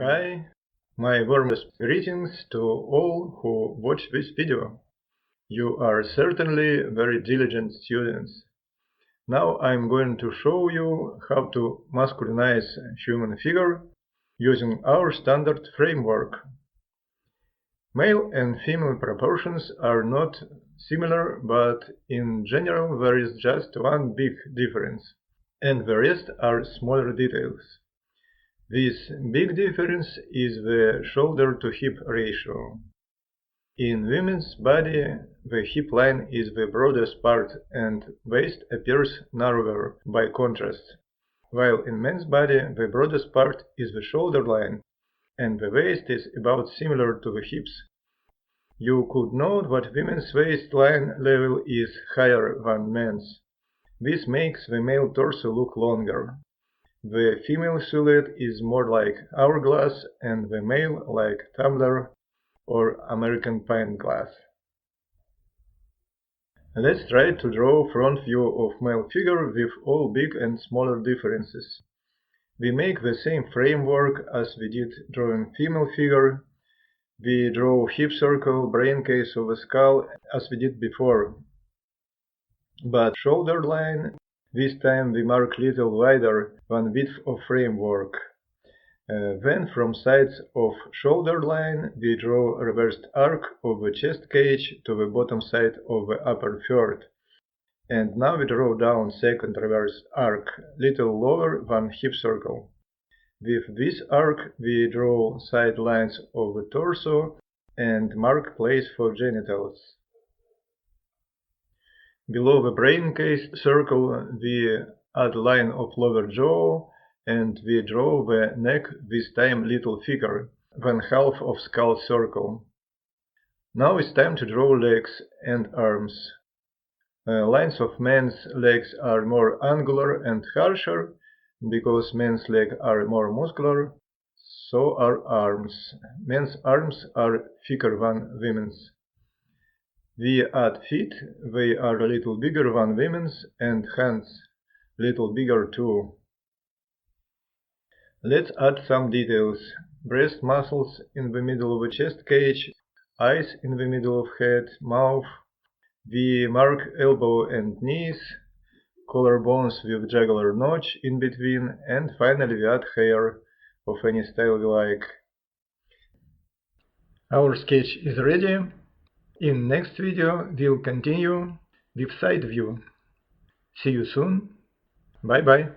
Hi, my warmest greetings to all who watch this video. You are certainly very diligent students. Now I'm going to show you how to masculinize a human figure using our standard framework. Male and female proportions are not similar, but in general there is just one big difference, and the rest are smaller details. This big difference is the shoulder-to-hip ratio. In women's body, the hip line is the broadest part and waist appears narrower by contrast, while in men's body the broadest part is the shoulder line and the waist is about similar to the hips. You could note that women's waistline level is higher than men's. This makes the male torso look longer. The female silhouette is more like hourglass and the male like tumbler or American pint glass. Let's try to draw front view of male figure with all big and smaller differences. We make the same framework as we did drawing female figure. We draw hip circle, brain case of a skull as we did before. But shoulder line, this time we mark little wider than width of framework. Then from sides of shoulder line we draw reversed arc of the chest cage to the bottom side of the upper third. And now we draw down second reverse arc, little lower than hip circle. With this arc we draw side lines of the torso and mark place for genitals. Below the brain case circle we add line of lower jaw and we draw the neck, this time little thicker than half of skull circle. Now it's time to draw legs and arms. Lines of men's legs are more angular and harsher because men's legs are more muscular, so are arms. Men's arms are thicker than women's. We add feet, they are a little bigger than women's, and hands, little bigger too. Let's add some details. Breast muscles in the middle of the chest cage, eyes in the middle of head, mouth. We mark elbow and knees, collarbones with jugular notch in between, and finally we add hair of any style we like. Our sketch is ready. In next video we'll continue with side view. See you soon. Bye bye.